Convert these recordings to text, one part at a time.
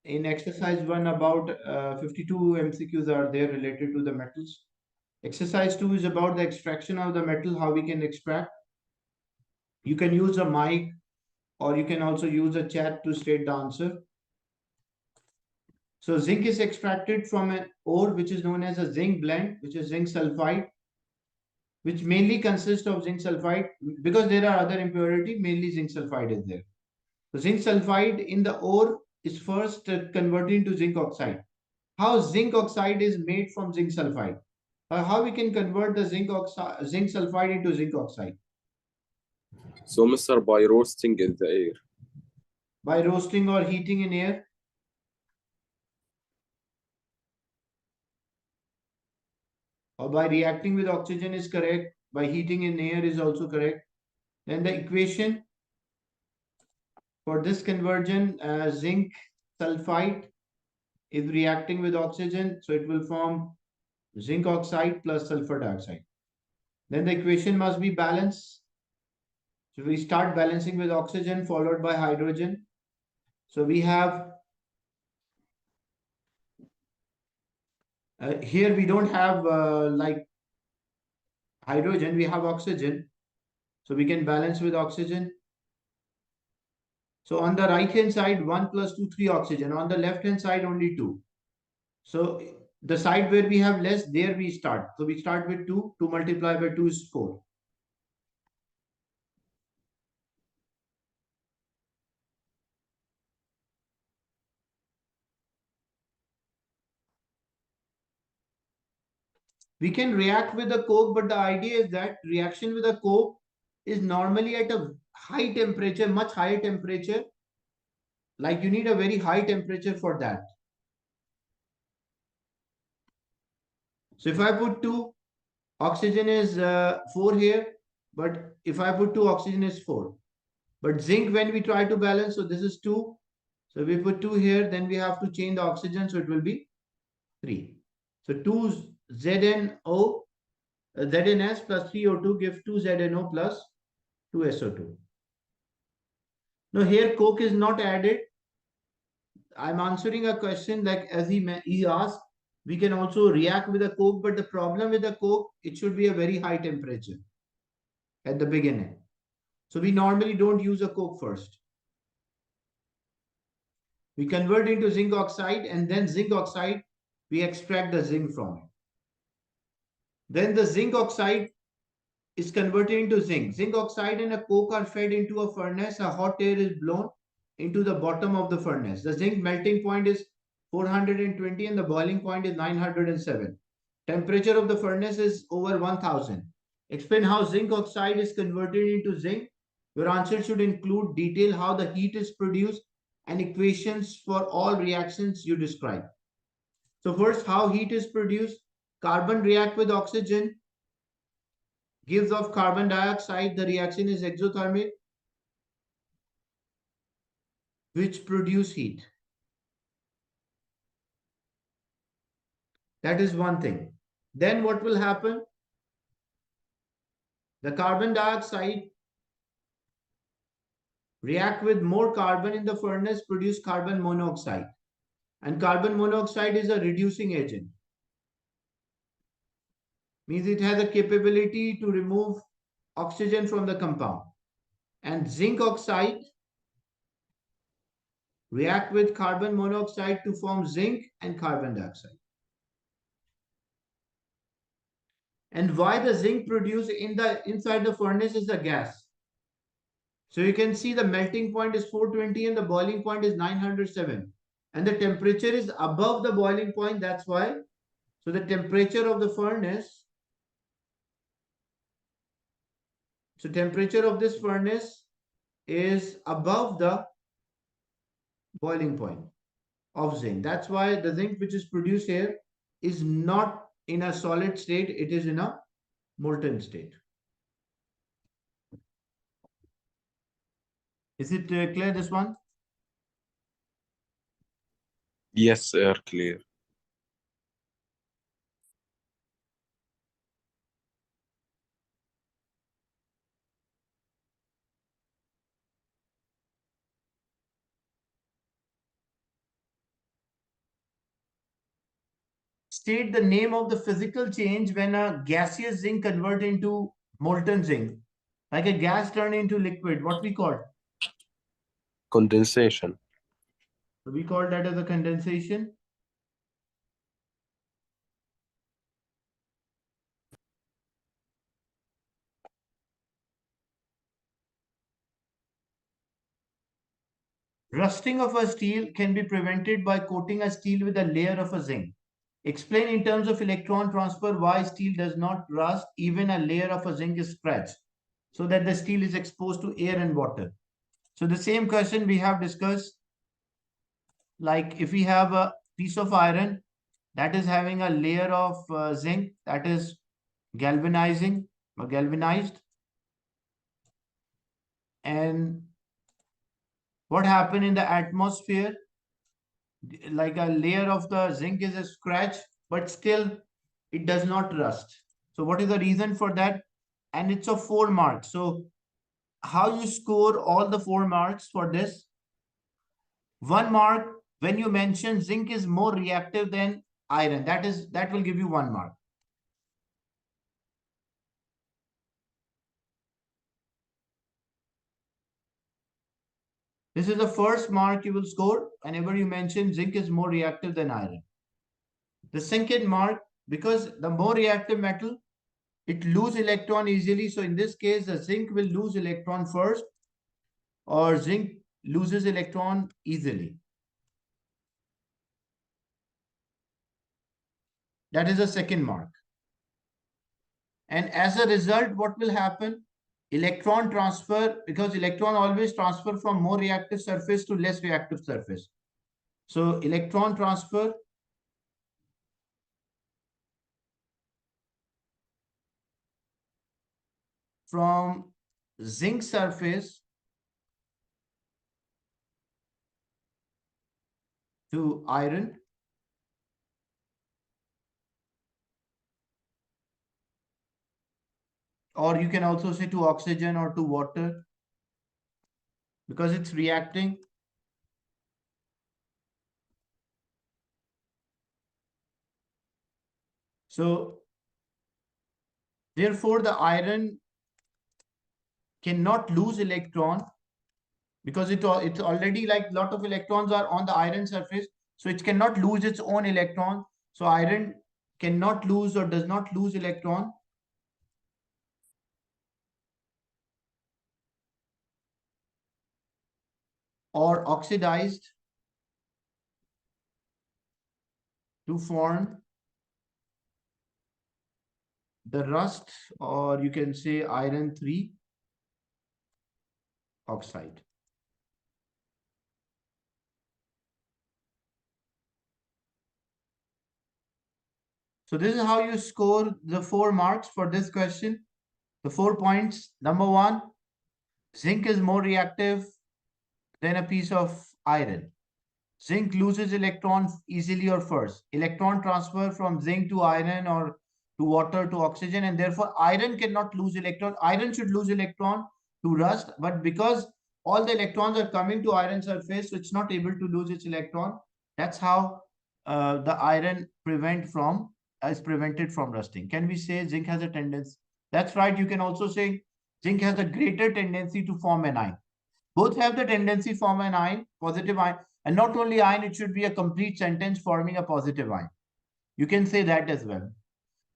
in exercise 1 about 52 MCQs are there related to the metals. Exercise 2 is about the extraction of the metal, how we can extract. You can use a mic or you can also use a chat to state the answer. So zinc is extracted from an ore which is known as a zinc blend, which is zinc sulfide, which mainly consists of zinc sulfide. Because there are other impurity, mainly zinc sulfide is there. So zinc sulfide in the ore is first converted into zinc oxide. How zinc oxide is made from zinc sulfide? How we can convert the zinc sulfide into zinc oxide? So, Mr. by roasting in the air. By roasting or heating in air. Or by reacting with oxygen is correct. By heating in air is also correct. Then the equation for this conversion, zinc sulfide is reacting with oxygen, so it will form zinc oxide plus sulfur dioxide. Then the equation must be balanced. So we start balancing with oxygen followed by hydrogen. So we have here we don't have like hydrogen, we have oxygen. So we can balance with oxygen. So on the right hand side, 1 plus 2, 3 oxygen. On the left hand side, only 2. So the side where we have less, there we start. So we start with 2. 2 multiplied by 2 is 4. We can react with the coke, but the idea is that reaction with the coke is normally at a high temperature, much higher temperature. Like you need a very high temperature for that. So if I put 2, oxygen is 4 here, but if I put 2, oxygen is 4. But zinc, when we try to balance, so this is 2. So we put 2 here, then we have to change the oxygen, so it will be 3. So 2 ZNO, ZNS plus 3O2 gives 2 ZNO plus 2 SO2. Now here coke is not added. I'm answering a question like as he asked, we can also react with a coke, but the problem with the coke, it should be a very high temperature at the beginning. So we normally don't use a coke first. We convert into zinc oxide, and then zinc oxide, we extract the zinc from it. Then the zinc oxide is converted into zinc. Zinc oxide and a coke are fed into a furnace. A hot air is blown into the bottom of the furnace. The zinc melting point is 420 and the boiling point is 907. Temperature of the furnace is over 1000. Explain how zinc oxide is converted into zinc. Your answer should include detail how the heat is produced and equations for all reactions you describe. So first, how heat is produced. Carbon react with oxygen, gives off carbon dioxide. The reaction is exothermic, which produce heat. That is one thing. Then what will happen? The carbon dioxide react with more carbon in the furnace, produce carbon monoxide. And carbon monoxide is a reducing agent. Means it has a capability to remove oxygen from the compound. And zinc oxide react with carbon monoxide to form zinc and carbon dioxide. And why the zinc produced inside the furnace is the gas. So you can see the melting point is 420 and the boiling point is 907. And the temperature is above the boiling point. That's why. So the temperature of the furnace. So temperature of this furnace is above the boiling point of zinc. That's why the zinc which is produced here is not in a solid state. It is in a molten state. Is it clear, this one? Yes, sir, clear. state the name of the physical change when a gaseous zinc convert into molten zinc, like a gas turned into liquid. What we call? Condensation. We call that as a condensation. Rusting of a steel can be prevented by coating a steel with a layer of a zinc. Explain in terms of electron transfer why steel does not rust even a layer of a zinc is scratched, so that the steel is exposed to air and water. So the same question we have discussed, like if we have a piece of iron that is having a layer of zinc that is galvanizing or galvanized, and what happened in the atmosphere, like a layer of the zinc is a scratch, but still it does not rust. So what is the reason for that? And it's a 4 marks. So how you score all the 4 marks for this? 1 mark when you mention zinc is more reactive than iron. That will give you 1 mark. This is the first mark you will score whenever you mention zinc is more reactive than iron. The second mark, because the more reactive metal, it lose electron easily. So in this case, the zinc will lose electron first, or zinc loses electron easily. That is the second mark. And as a result, what will happen? Electron transfer, because electron always transfer from more reactive surface to less reactive surface. So electron transfer from zinc surface to iron, or you can also say to oxygen or to water, because it's reacting. So therefore the iron cannot lose electron, because it's already like lot of electrons are on the iron surface, so it cannot lose its own electron. So iron cannot lose or does not lose electron. Or oxidized to form the rust, or you can say iron 3 oxide. So this is how you score the 4 marks for this question. The 4 points. Number 1, zinc is more reactive than a piece of iron. Zinc loses electron easily or first. Electron transfer from zinc to iron or to water to oxygen, and therefore iron cannot lose electron. Iron should lose electron to rust, but because all the electrons are coming to iron surface, so it's not able to lose its electron. That's how the iron is prevented from rusting. Can we say zinc has a tendency? That's right. You can also say zinc has a greater tendency to form an ion. Both have the tendency form an ion, positive ion, and not only ion, it should be a complete sentence forming a positive ion. You can say that as well.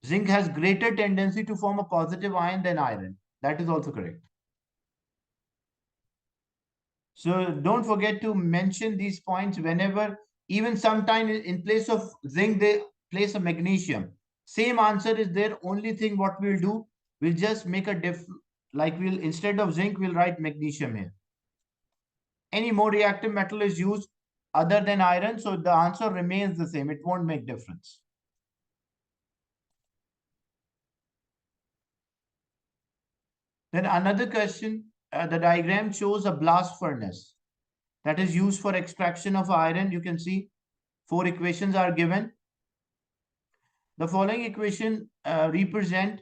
Zinc has greater tendency to form a positive ion than iron. That is also correct. So don't forget to mention these points whenever, even sometime in place of zinc, they place a magnesium. Same answer is there. Only thing what we'll do, we'll just make a like we'll, instead of zinc, we'll write magnesium here. Any more reactive metal is used other than iron, so the answer remains the same. It won't make difference. Then another question, the diagram shows a blast furnace that is used for extraction of iron. You can see 4 equations are given. The following equation represent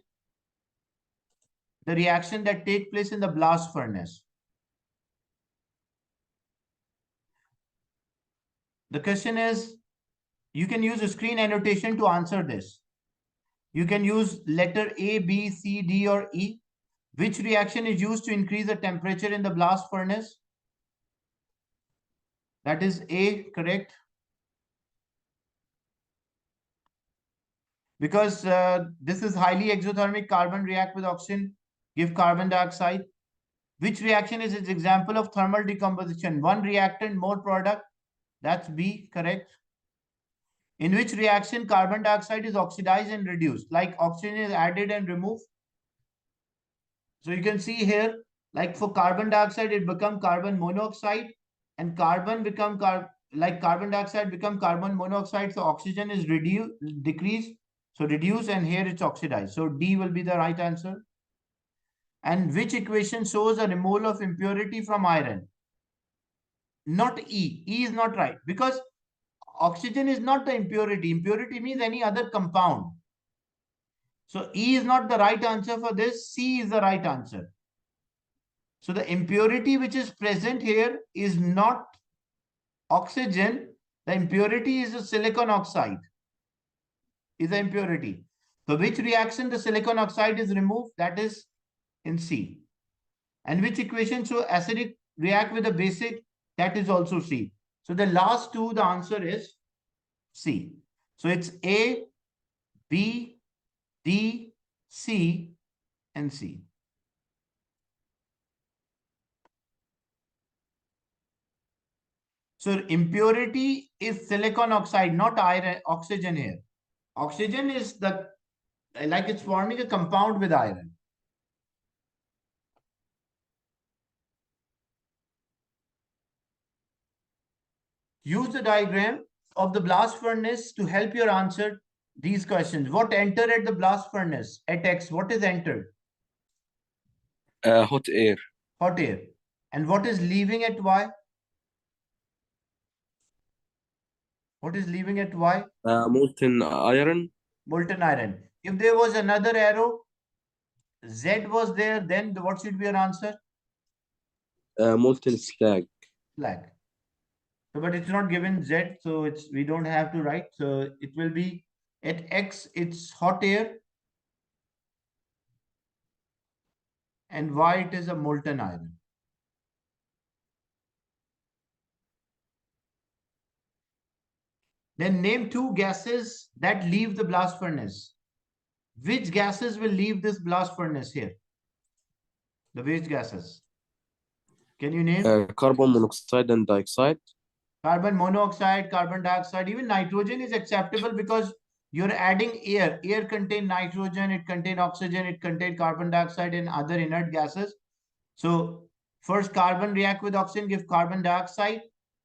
the reaction that take place in the blast furnace. The question is, You can use a screen annotation to answer this. You can use letter A, B, C, D, or E. Which reaction is used to increase the temperature in the blast furnace? That is A, correct? Because this is highly exothermic, carbon react with oxygen, give carbon dioxide. Which reaction is its example of thermal decomposition? One reactant, more product. That's B, correct? In which reaction carbon dioxide is oxidized and reduced? Like oxygen is added and removed. So you can see here, like for carbon dioxide, it become carbon monoxide, and carbon become like carbon dioxide become carbon monoxide. So oxygen is reduced, decreased. So reduce, and here it's oxidized. So D will be the right answer. And which equation shows a removal of impurity from iron? Not E. E is not right because oxygen is not the impurity. Impurity means any other compound. So E is not the right answer for this. C is the right answer. So the impurity which is present here is not oxygen. The impurity is the silicon oxide. Is the impurity. For which reaction the silicon oxide is removed? That is in C. And which equation show acidic react with the basic? That is also C. So the last two, the answer is C. So it's A, B, D, C, and C. So impurity is silicon oxide, not iron, oxygen here. Oxygen is the, like it's forming a compound with iron. Use the diagram of the blast furnace to help your answer these questions. What entered at the blast furnace at X? What is entered? hot air. Hot air. And what is leaving at Y? What is leaving at Y? Molten iron. Molten iron. If there was another arrow, Z was there, then what should be your answer? Molten slag. Slag. So, but it's not given Z, so it's we don't have to write. So it will be at X, it's hot air, and Y it is a molten iron. Then name two gases that leave the blast furnace. Which gases will leave this blast furnace here? The waste gases. Can you name? Carbon monoxide and dioxide. Carbon monoxide, carbon dioxide, even nitrogen is acceptable because you're adding air. Air contains nitrogen, it contains oxygen, it contains carbon dioxide and other inert gases. So first carbon react with oxygen, give carbon dioxide.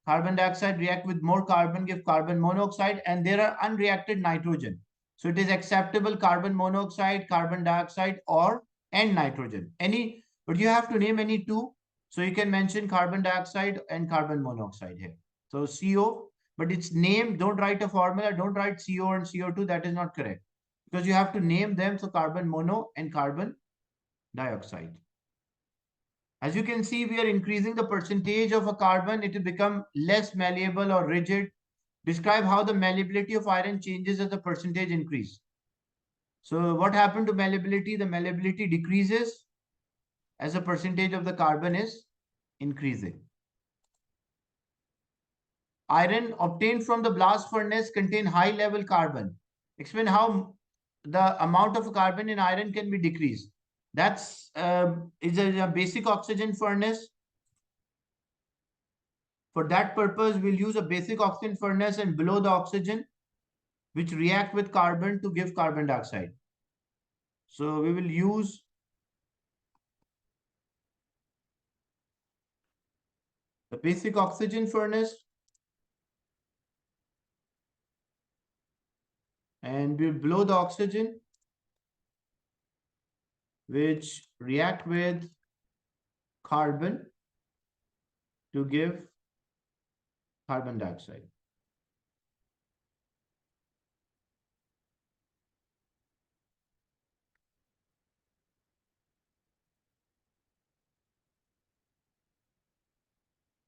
Carbon dioxide react with more carbon, give carbon monoxide, and there are unreacted nitrogen. So it is acceptable carbon monoxide, carbon dioxide, or and nitrogen. Any, but you have to name any two. So you can mention carbon dioxide and carbon monoxide here. So CO, but it's name, don't write a formula, don't write CO and CO2, that is not correct. Because you have to name them, so carbon mono and carbon dioxide. As you can see, we are increasing the percentage of a carbon, it will become less malleable or rigid. Describe how the malleability of iron changes as the percentage increase. So what happened to malleability? The malleability decreases as the percentage of the carbon is increasing. Iron obtained from the blast furnace contain high level carbon. Explain how the amount of carbon in iron can be decreased. That's is a basic oxygen furnace. For that purpose, we'll use a basic oxygen furnace and below the oxygen, which react with carbon to give carbon dioxide. So we will use the basic oxygen furnace and we'll blow the oxygen, which react with carbon to give carbon dioxide.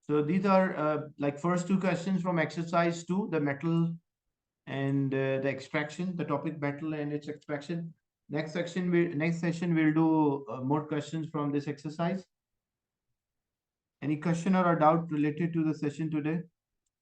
So these are like first two questions from exercise 2, the metal and the extraction, the topic battle and its extraction. Next session we'll do more questions from this exercise. Any question or a doubt related to the session today?